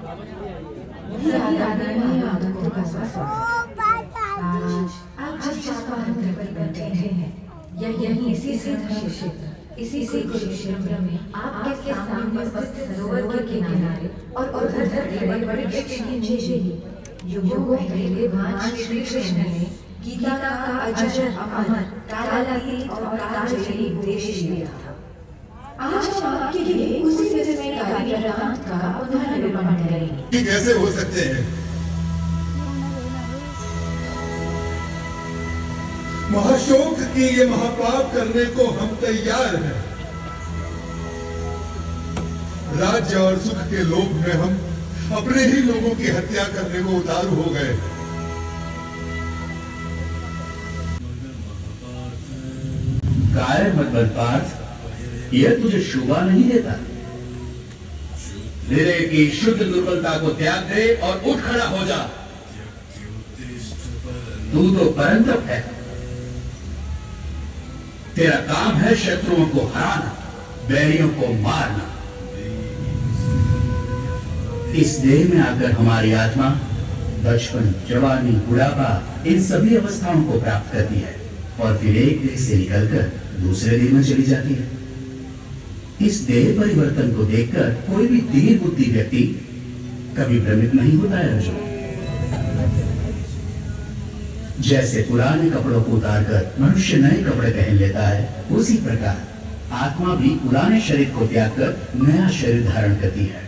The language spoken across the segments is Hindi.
आदरणीय आगंतुकों का स्वागत। आज जिस घर पर बैठे हैं यही इसी क्षेत्र में आपके सामने उपस्थित सरोवर के किनारे और उधर बड़े बड़े वृक्ष के नीचे ही युगों पहले भगवान श्री कृष्ण ने गीता का अजर अमर कालातीत और कालजयी उपदेश दिया था। आज हम आपके लिए उसी विस्मय कार्य वृत्तांत का पुनः निरूपण करेंगे। ये कैसे हो सकते हैं? महाशोक की ये महापाप करने को हम तैयार हैं। राज्य और सुख के लोभ में हम अपने ही लोगों की हत्या करने को उतारू हो गए। कायर मत बन पार्थ, यह तुझे शोभा नहीं देता। हृदय की शुद्ध दुर्बलता को त्याग दे और उठ खड़ा हो जा। तू तो परंतप है। तेरा काम है शत्रुओं को हराना, बैरियों को मारना। इस देह में आकर हमारी आत्मा बचपन, जवानी, बुढ़ापा इन सभी अवस्थाओं को प्राप्त करती है और फिर एक देह से निकलकर दूसरे देह में चली जाती है। इस देह परिवर्तन को देखकर कोई भी धीर बुद्धि व्यक्ति कभी भ्रमित नहीं होता है अर्जुन। जैसे पुराने कपड़ों को उतारकर मनुष्य नए कपड़े पहन लेता है, उसी प्रकार आत्मा भी पुराने शरीर को त्याग कर नया शरीर धारण करती है।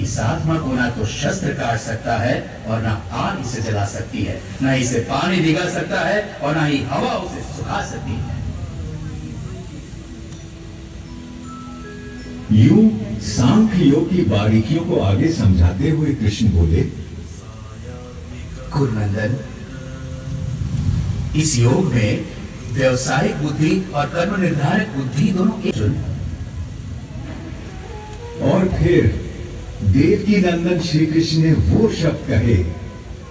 इस आत्मा को ना तो शस्त्र काट सकता है और ना आग इसे जला सकती है, ना इसे पानी भिगा सकता है और ना ही हवा उसे सुखा सकती है। यूं सांख्य योग की बारीकियों को आगे समझाते हुए कृष्ण बोले, कुरुनंदन, इस योग में व्यवसायिक बुद्धि और कर्म निर्धारक बुद्धि दोनों एक। और फिर देवकी नंदन श्री कृष्ण ने वो शब्द कहे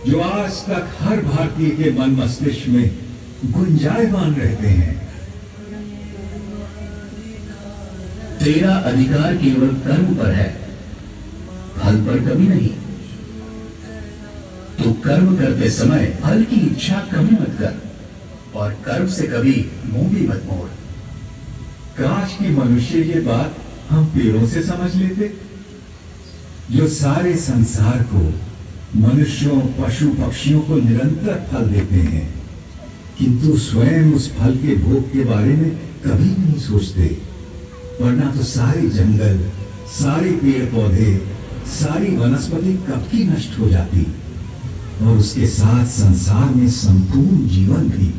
जो आज तक हर भारतीय के मन मस्तिष्क में गुंजायमान रहते हैं। तेरा अधिकार केवल कर्म पर है, फल पर कभी नहीं। तू कर्म करते समय फल की इच्छा कभी मत कर और कर्म से कभी मुंह भी मत मोड़। काश की मनुष्य ये बात हम पेड़ों से समझ लेते, जो सारे संसार को, मनुष्यों, पशु पक्षियों को निरंतर फल देते हैं, किंतु स्वयं उस फल के भोग के बारे में कभी नहीं सोचते। वरना तो सारे जंगल, सारे पेड़ पौधे, सारी वनस्पति कब की नष्ट हो जाती और उसके साथ संसार में संपूर्ण जीवन भी।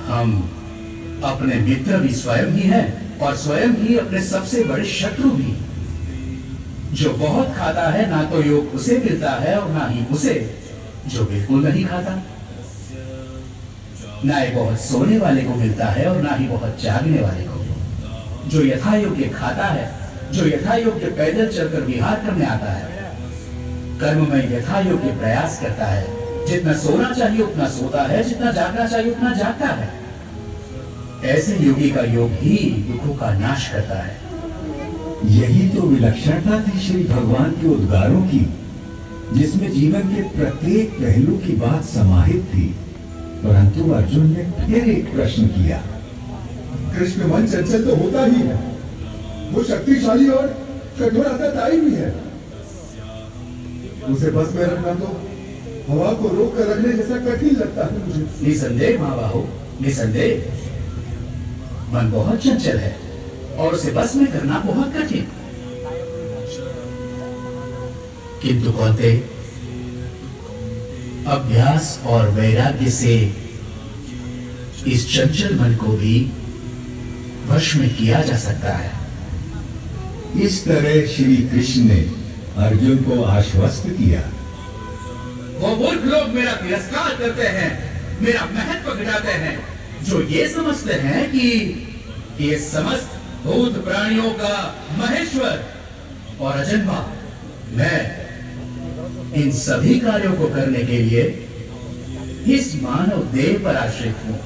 हम अपने मित्र भी स्वयं ही हैं और स्वयं ही अपने सबसे बड़े शत्रु भी। जो बहुत खाता है ना तो योग उसे मिलता है और ना ही उसे जो बिल्कुल नहीं खाता। ना ही बहुत सोने वाले को मिलता है और ना ही बहुत जागने वाले को। जो यथा योग्य खाता है, जो यथा योग्य पैदल चलकर विहार करने आता है, कर्म में यथा योग्य प्रयास करता है। जितना सोना चाहिए उतना सोता है, जितना जागना चाहिए उतना जागता है। ऐसे योगी का योग ही दुखों का नाश करता है। यही तो विलक्षणता थी श्री भगवान के उद्गारों की, जिसमें जीवन के प्रत्येक पहलू की बात समाहित थी। परंतु अर्जुन ने फिर एक प्रश्न किया। कृष्ण मन चंचल तो होता ही है, वो शक्तिशाली और कठोर आज्ञाकारी भी है। उसे बस में रखना तो हवा को रोक कर रखने जैसा कठिन लगता है मुझे। निसंदेह महाबाहो, निसंदेह मन बहुत चंचल है और उसे बस में करना बहुत कठिन। किंतु कहते अभ्यास और वैराग्य से इस चंचल मन को भी वश में किया जा सकता है। इस तरह श्री कृष्ण ने अर्जुन को आश्वस्त किया। वो मूर्ख लोग मेरा तिरस्कार करते हैं, मेरा महत्व घटाते हैं, जो ये समझते हैं कि ये समस्त भूत प्राणियों का महेश्वर और अजन्मा मैं इन सभी कार्यों को करने के लिए इस मानव देह पर आश्रित हूं।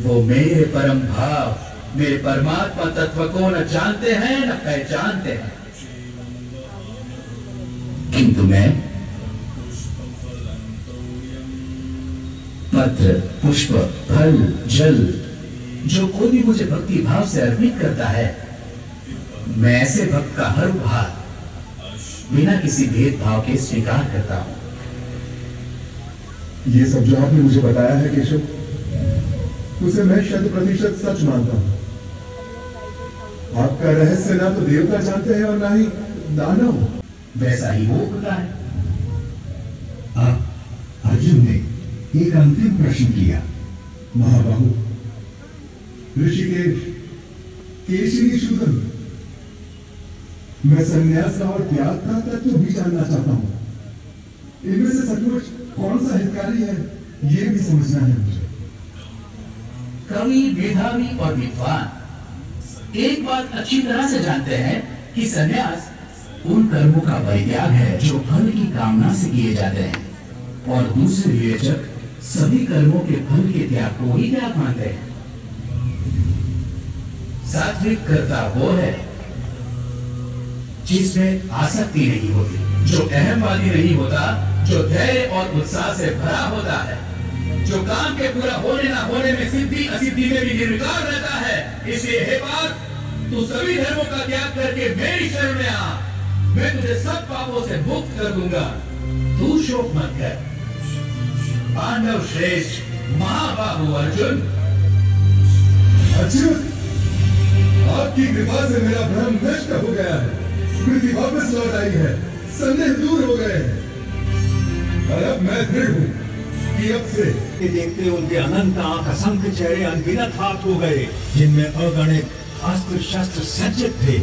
वो मेरे परम भाव, मेरे परमात्मा तत्व को न जानते हैं न पहचानते हैं, किंतु मैं पत्र, पुष्प, फल, जल, जो कोई भी मुझे भक्ति भाव से अर्पित करता है, मैं ऐसे भक्त का हर उपहार बिना किसी भेदभाव के स्वीकार करता हूं। ये सब जो आपने मुझे बताया है केशव, उसे मैं 100% सच मानता हूं। आपका रहस्य ना तो देवता जानते हैं और ना ही दानव। वैसा ही वो होता है। अर्जुन ने एक अंतिम प्रश्न किया। महाबाहु, ऋषिकेश, केशिनी शूदन, मैं संन्यास का और त्याग का तत्व भी जानना चाहता हूं। इनमें से सचमुच कौन सा हितकारी है, ये भी समझना है मुझे। कवि, मेधावी और विद्वान एक बात अच्छी तरह से जानते हैं कि संन्यास उन कर्मों का परित्याग है जो फल की कामना से किए जाते हैं, और दूसरे विवेचक सभी कर्मों के फल के त्याग को ही त्याग मानते हैं। सात्विक कर्ता वो है जिसमें आसक्ति नहीं होती, जो अहमवादी नहीं होता, जो धैर्य और उत्साह से भरा होता है, जो काम के पूरा होने ना होने में सिद्धि असिद्धि में भी निर्विकार रहता है। इसलिए हे पार्थ, तू सभी धर्मों का त्याग करके मेरी शरण में आ, मैं तुझे सब पापों से मुक्त कर दूंगा। तू शोक मत कर। पांडव श्रेष्ठ महाबाहु अर्जुन। अर्जुन, आपकी कृपा से मेरा भ्रम नष्ट हो गया है, स्मृति वापस लौट आई है, संदेह दूर हो गए हैं, और अब मैं दृढ़ हूं कि अब से देखते उनके अनंत आंख, असंख्य चेहरे, अनगिनत हाथ हो गए जिनमें अगणित अस्त्र शस्त्र सज्जित थे।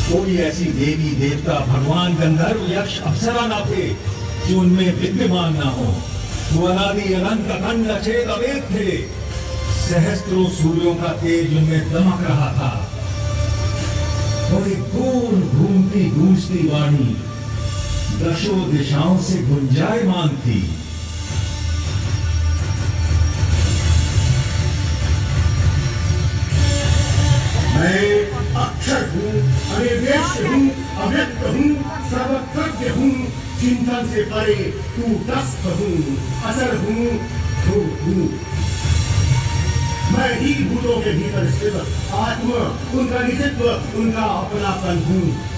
कोई ऐसी देवी देवता, भगवान, गंधर्व, यक्ष, अप्सरा न थे जो उनमें विद्यमान न हो। वो अनादि अनंत अखंड अछेद अवेद थे। सहस्त्रों सूर्यों का तेज उनमें दमक रहा था, और एक गोल घूमती गूंजती वाणी दशों दिशाओं से गुंजायमान थी। मैं अक्षर हूँ, अनिर्देश्य हूँ, अव्यक्त हूँ, सर्वज्ञ हूँ, चिंतन से परे कूटस्थ हूँ, अचर हूँ, ध्रुव हूँ। मैं ही भूतों के भीतर स्थित आत्मा, उनका निजित्व, उनका अपनापन हूँ।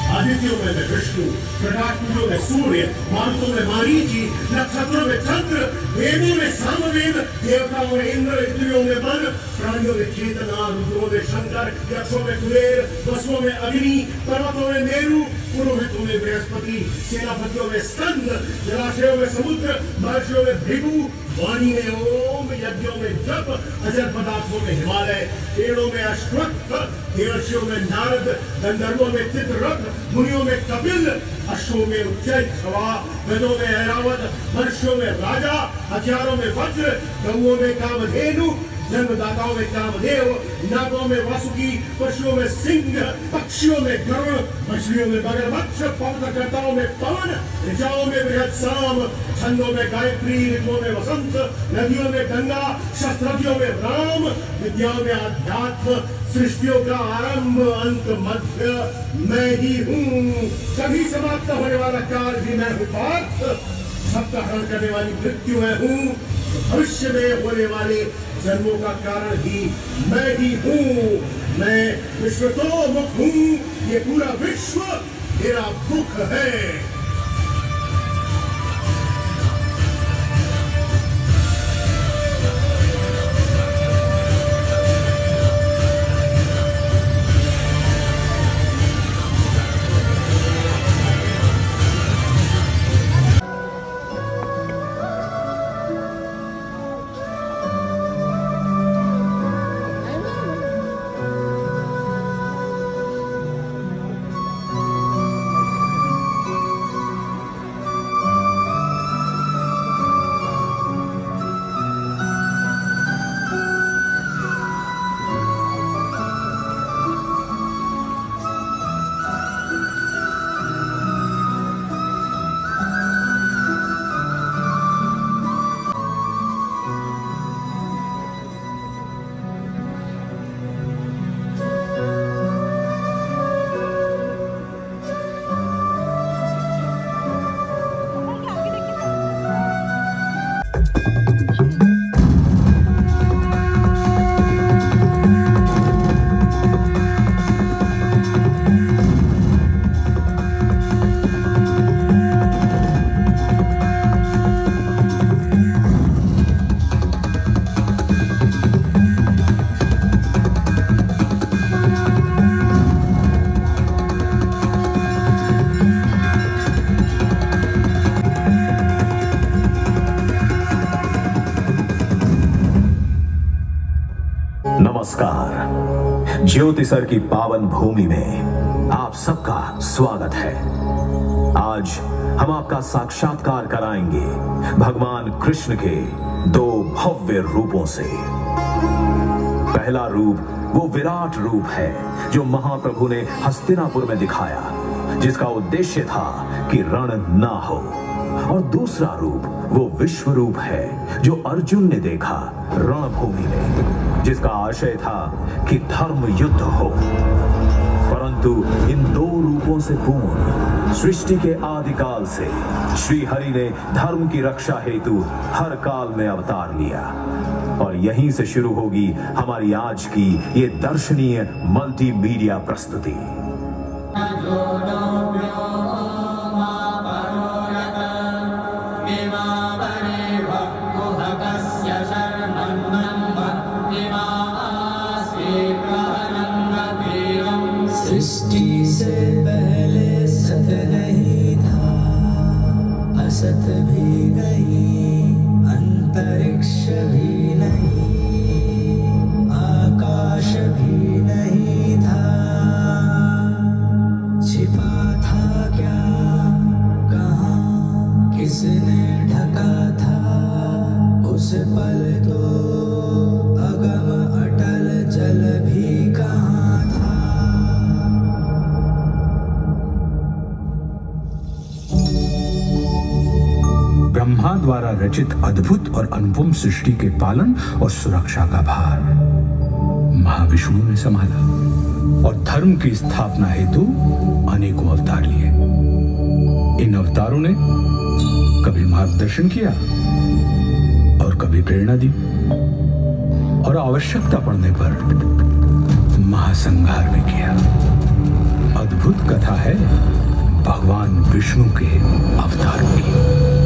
आदित्यों में मैं विष्णु, प्रकाश पुंजों में सूर्य, मारुतों में मारीचि, नक्षत्रों में चंद्र, वेदों में सामवेद, देवताओं में इंद्र, इंद्रियों में वन, प्राणियों में चेतना, रुद्रों में शंकर, यक्षों में कुबेर, वसुओं में अग्नि, पर्वतों में मेरु, पुरोहितों में बृहस्पति, सेनापतियों में स्कंद, जलाशयों में समुद्र, महर्षियों में भृगु, वाणी में ओम, यज्ञों में जप, अजर पदार्थों में हिमालय, पेड़ों में अश्वत्थ, देवर्षियों में नारद, गंधर्वों में चित्ररथ, मुनियों में कपिल, अश्वों में उच्चैश्रवा, गजों में ऐरावत, मनुष्यों में राजा, हथियारों में वज्र, गौओं में कामधेनु, जन्मदाताओं में कामदेव, नागों में वासुकी, पशुओं में सिंह, पक्षियों में गरुड़, मछलियों में मगरमच्छ, पर्वतकर्ताओं में पवन, ऋचाओं में बृहत्साम, छंदों में गायत्री, ऋतुओं में वसंत, नदियों में गंगा, शस्त्रज्ञों में राम, विद्याओं में अध्यात्म, सृष्टियों का आरंभ, अंत, मध्य मैं ही हूँ। कभी समाप्त होने वाला काल भी मैं हूँ पार्थ। सबका हरण करने वाली मृत्यु मैं हूँ। भविष्य में होने वाले जन्मों का कारण ही मैं ही हूँ। मैं विश्व तो मुख हूँ। ये पूरा विश्व मेरा मुख है। नमस्कार। ज्योतिसर की पावन भूमि में आप सबका स्वागत है। आज हम आपका साक्षात्कार कराएंगे भगवान कृष्ण के दो भव्य रूपों से। पहला रूप वो विराट रूप है जो महाप्रभु ने हस्तिनापुर में दिखाया, जिसका उद्देश्य था कि रण ना हो। और दूसरा रूप वो विश्व रूप है जो अर्जुन ने देखा रणभूमि में, जिसका आशय था कि धर्म युद्ध हो। परंतु इन दो रूपों से पूर्ण सृष्टि के आदिकाल से श्री हरि ने धर्म की रक्षा हेतु हर काल में अवतार लिया। और यहीं से शुरू होगी हमारी आज की ये दर्शनीय मल्टीमीडिया प्रस्तुति। सृष्टि से पहले सत नहीं था, असत भी नहीं, अंतरिक्ष भी नहीं, आकाश भी नहीं था। छिपा था क्या, कहाँ, किसने ढका था? उस पल तो अगम अटल जल भी कहाँ था। ब्रह्मा द्वारा रचित अद्भुत और अनुपम सृष्टि के पालन और सुरक्षा का भार महाविष्णु ने संभाला और धर्म की स्थापना हेतु अनेकों अवतार लिए। इन अवतारों ने कभी मार्गदर्शन किया और कभी प्रेरणा दी, और आवश्यकता पड़ने पर महासंहार भी किया। अद्भुत कथा है भगवान विष्णु के अवतारों की।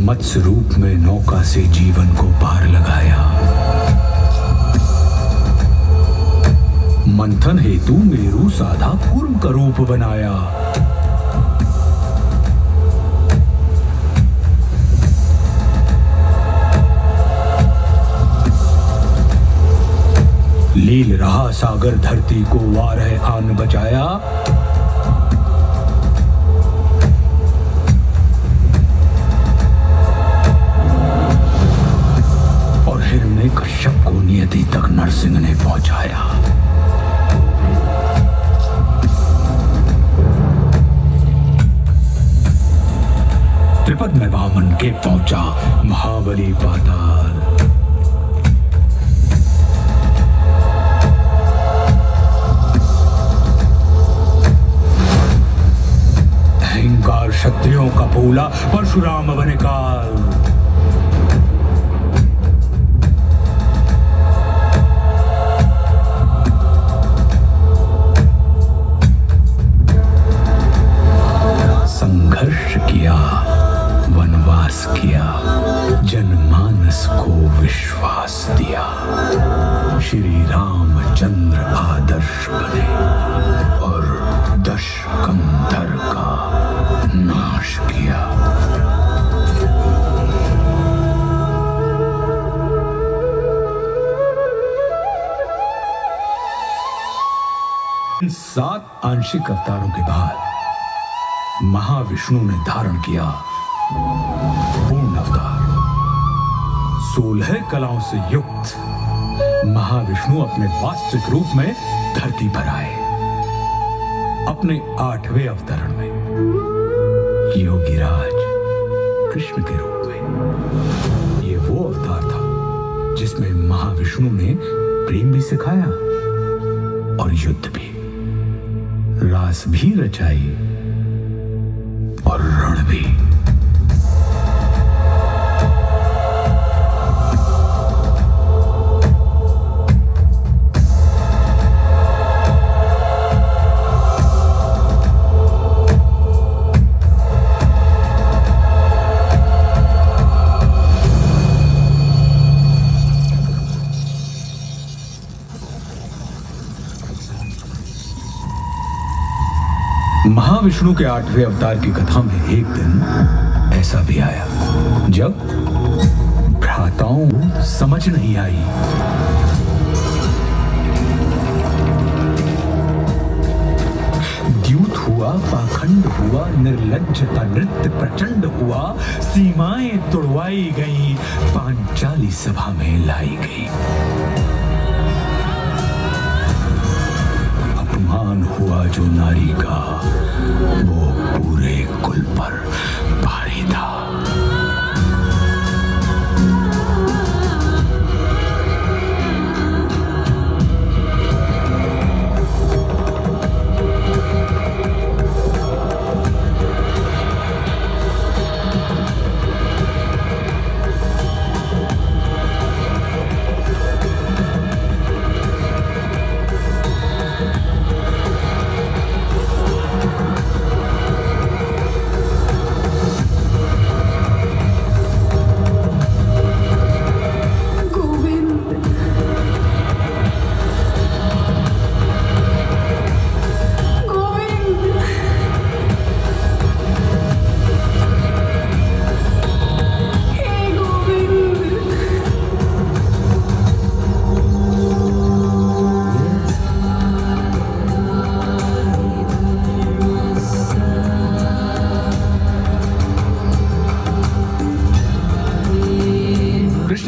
मत्स्य रूप में नौका से जीवन को पार लगाया, मंथन हेतु मेरु साधा कूर्म का रूप बनाया। लील रहा सागर धरती को वारह आन बचाया। कश्यप को नियति तक नरसिंह ने पहुंचाया। त्रिपद में वामन के पहुंचा महाबली पाताल। अहंकार क्षत्रियों का भूला परशुराम बने काल। संघर्ष किया, वनवास किया, जनमानस को विश्वास दिया। श्री रामचंद्र आदर्श बने और दश कंधर का नाश किया। इन 7 आंशिक अवतारों के बाद महाविष्णु ने धारण किया पूर्ण अवतार। 16 कलाओं से युक्त महाविष्णु अपने वास्तविक रूप में धरती पर आए। अपने 8वें अवतरण में योगीराज कृष्ण के रूप में। ये वो अवतार था जिसमें महाविष्णु ने प्रेम भी सिखाया और युद्ध भी, रास भी रचाई और रण भी। महाविष्णु के 8वें अवतार की कथा में एक दिन ऐसा भी आया जब भ्राताओं को समझ नहीं आई। द्यूत हुआ, पाखंड हुआ, निर्लज्जता नृत्य प्रचंड हुआ, सीमाएं तोड़वाई गई, पांचाली सभा में लाई गई। अपमान हुआ जो नारी का, वो पूरे कुल पर भारी था।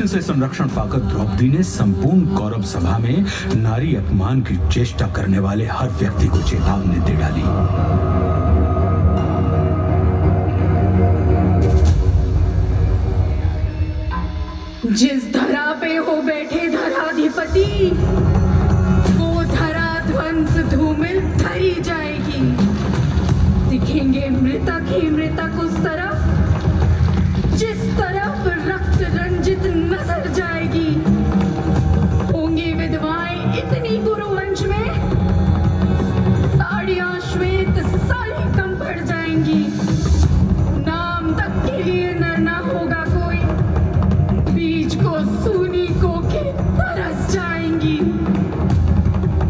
से संरक्षण पाकर द्रौपदी ने संपूर्ण कौरव सभा में नारी अपमान की चेष्टा करने वाले हर व्यक्ति को चेतावनी दे डाली। जिस धरा पे हो बैठे धराधिपति, वो धरा ध्वंस धूमिल धरी जाएगी। दिखेंगे मृतक ही मृतक उस तरफ जिस तरफ रक्त रंजित नजर जाएगी। होंगी विधवाएं इतनी गुरुवंश में, साड़ियां श्वेत साड़ी कम पड़ जाएंगी। नाम तक के लिए न ना होगा कोई, बीज को सूनी को के तरस जाएंगी।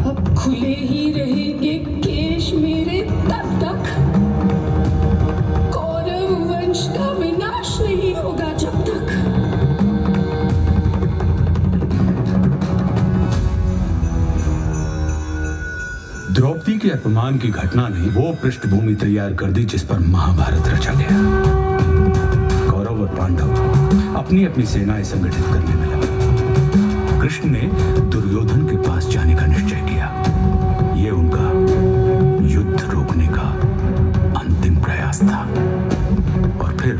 अब खुले ही रहेंगे केश मेरे तब तक, कौरव वंश का विनाश नहीं होगा जब तक। द्रौपदी के अपमान की घटना ने वो पृष्ठभूमि तैयार कर दी जिस पर महाभारत रचा गया। कौरव और पांडव अपनी अपनी सेनाएं संगठित करने में लगे। कृष्ण ने दुर्योधन के पास जाने का निश्चय किया। ये उनका युद्ध रोकने का अंतिम प्रयास था। और फिर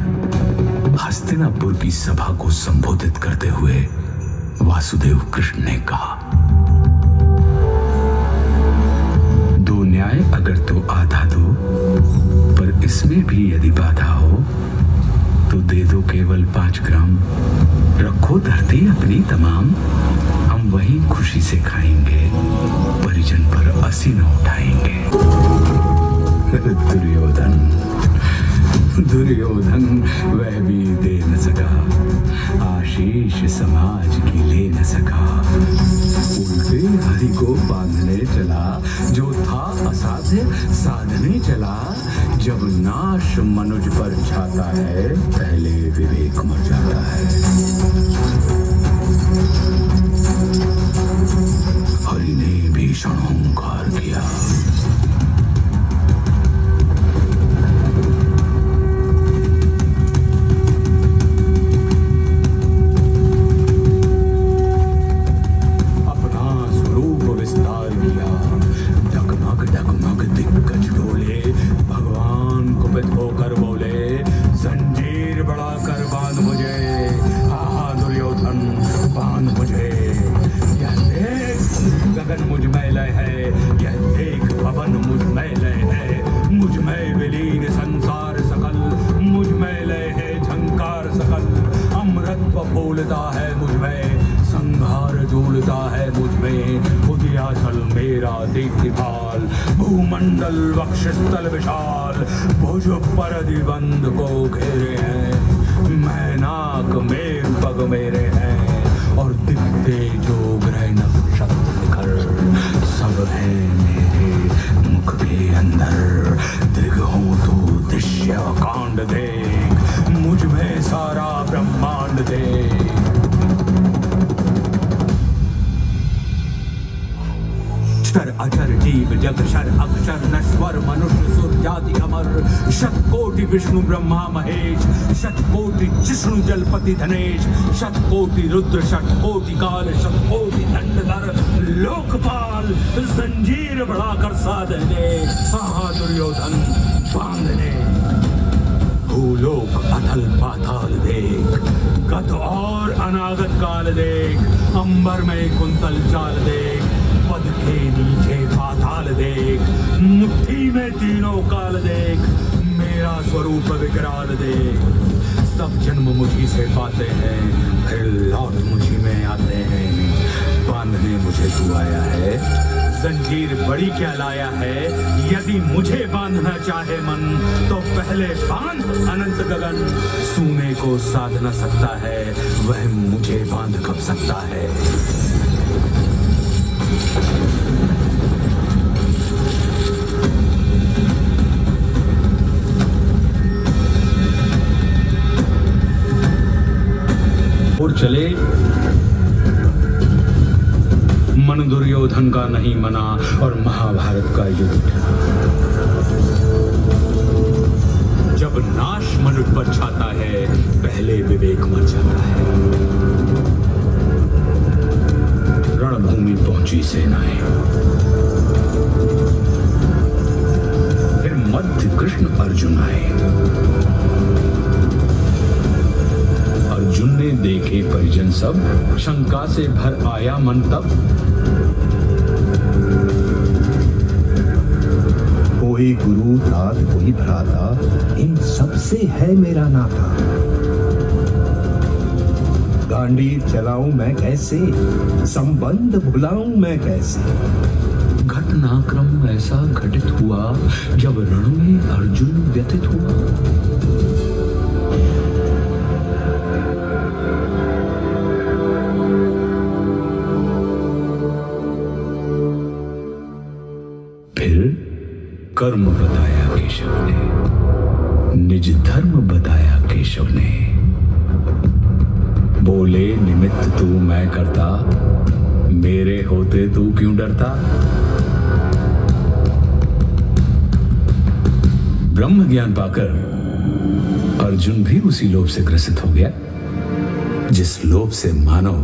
हस्तिनापुर की सभा को संबोधित करते हुए वासुदेव कृष्ण ने कहा, दो न्याय अगर तो आधा दो, पर इसमें भी यदि बाधा हो तो दे दो केवल 5 ग्राम। रखो धरती अपनी तमाम, हम वहीं खुशी से खाएंगे, परिजन पर असी न उठाएंगे। दुर्योधन वह भी दे न सका, आशीष समाज की ले न सका। उल्टे हरि को बांधने चला, जो था असाध्य साधने चला। जब नाश मनुज पर छाता है, पहले विवेक मर जाता है। हरि ने भीषण हुंकार किया। बोलता है मुझ में, संहार झूलता है मुझ में। उदयाचल मेरा दीप्तिपाल, भूमंडल वक्षस्थल विशाल। भुज पर दिबंध को घेरे हैं, मैनाक मेर पग मेरे हैं। और दिखते जो ग्रह नक्षत्र निखर, सब है मेरे मुख के अंदर। कांड देख, मुझ में सारा ब्रह्मांड देख। क्षर अचर जीव जग शर अक्षर नश्वर मनुष्य सुर जाति अमर, शतकोटि विष्णु ब्रह्मा महेश, शतकोटि जिष्णु जलपति धनेश, शतकोटि रुद्र शतकोटि काल, शतकोटि दंडधर लोकपाल, जंजीर बढ़ाकर साध दे दुर्योधन बांध दे। भूलोक अथल पाताल देख, गत और अनागत काल देख, अंबर में कुंतल चाल देख, पद के नीचे पाताल देख, मुट्ठी में तीनों काल देख, मेरा स्वरूप विकराल देख। सब जन्म मुझी से पाते हैं, फिर लौट मुझी में आते हैं। बांधने मुझे तू आया है, जंजीर बड़ी क्या लाया है। यदि मुझे बांधना चाहे मन, तो पहले बांध अनंत गगन। सूने को साध न सकता है, वह मुझे बांध कब सकता है। और चले मन दुर्योधन का नहीं मना और महाभारत का युद्ध। जब नाश मनुष्य पर छाता है, पहले विवेक मर जाता है। रणभूमि पहुंची सेनाएं, फिर मध्य कृष्ण अर्जुन आए। अर्जुन ने देखे परिजन सब, शंका से भर आया मन तब। कोई गुरु तात कोई भ्राता, इन सबसे है मेरा नाता। गांडीव चलाऊं मैं कैसे, संबंध भुलाऊं मैं कैसे। घटनाक्रम ऐसा घटित हुआ, जब रण में अर्जुन व्यथित हुआ। कर्म बताया केशव ने, निज धर्म बताया केशव ने। बोले निमित्त तू मैं करता, मेरे होते तू क्यों डरता। ब्रह्म ज्ञान पाकर अर्जुन भी उसी लोभ से ग्रसित हो गया, जिस लोभ से मानव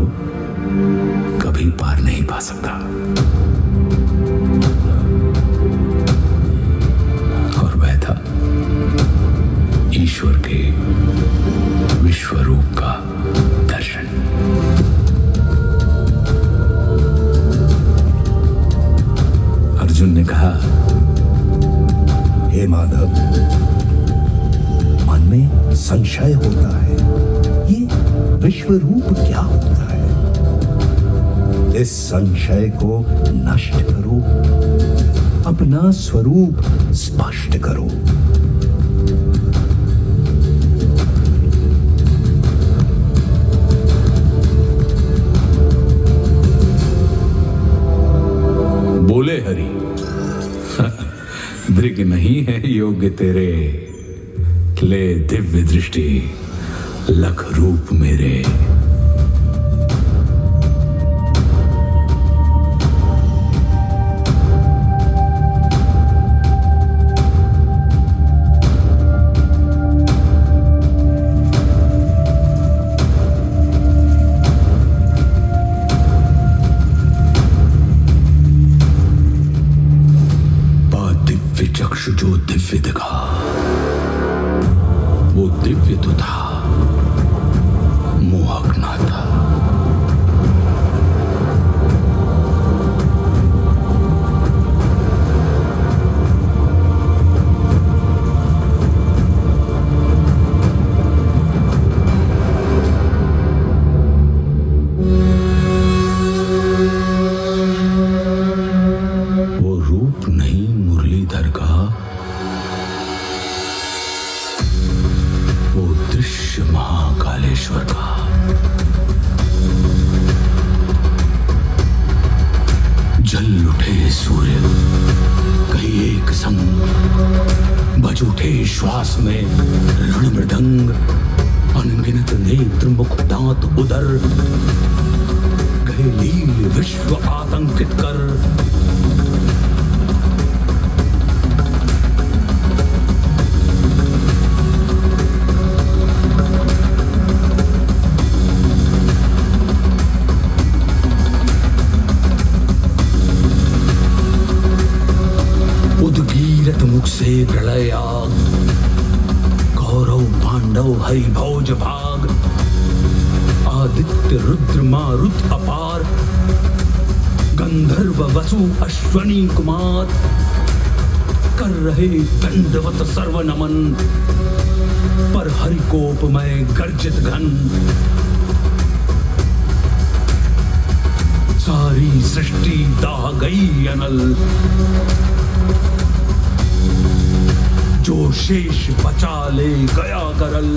कभी पार नहीं पा सकता। ईश्वर के विश्व रूप का दर्शन। अर्जुन ने कहा, हे माधव, मन में संशय होता है, ये विश्व रूप क्या होता है। इस संशय को नष्ट करो, अपना स्वरूप स्पष्ट करो। बोले हरि, दृग नहीं है योग्य तेरे, ले दिव्य दृष्टि लख रूप मेरे। जो दिव्य दिखा, वो दिव्य तो था, मोहक ना था। वो रूप नहीं मुरलीधर का, वो दृश्य महाकालेश्वर का। आज उठे श्वास में रण मृदंग, अनगिनत नेत्र मुख दांत उदर, गए लील विश्व आतंकित कर। उद्गीरत मुख से प्रलय आग, कौरव पांडव हरि भौज भाग, आदित्य रुद्र मारुत अपार, गंधर्व वसु अश्वनी कुमार, कर रहे दंडवत सर्व नमन, पर हरिकोप में गर्जित घन। सारी सृष्टि दाह गई अनल, जो शेष बचा ले गया करल।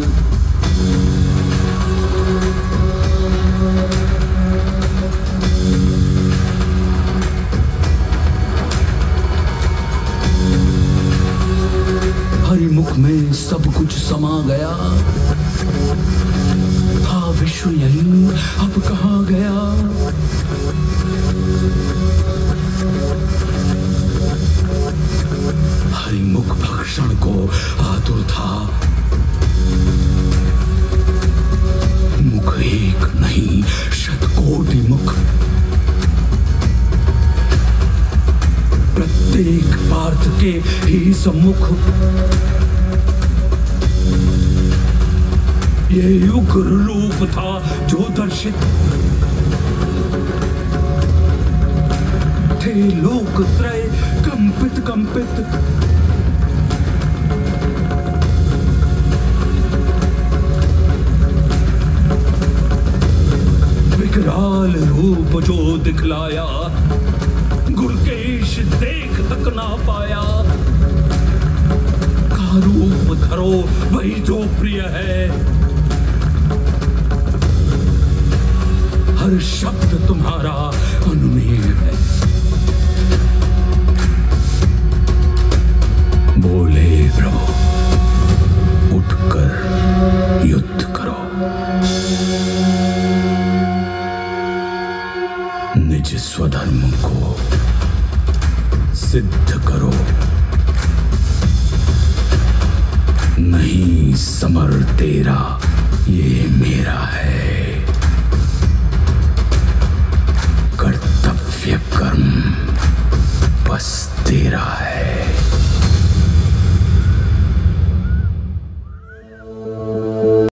हरिमुख में सब कुछ समा गया, था विश्व यही अब कहाँ गया। हरिमुख भक्षण को आतुर था, मुख एक नहीं शतकोटि मुख, प्रत्येक पार्थ के ही सम्मुख। ये उग्र रूप था जो दर्शित, थे लोक त्रय कंपित कंपित। विकराल रूप जो दिखलाया, गुरकेश देख तक ना पाया। का रूप धरो वही जो प्रिय है, हर शब्द तुम्हारा अनुमेय है। बोले प्रभु उठकर युद्ध करो, निज स्वधर्म को सिद्ध करो, नहीं समर तेरा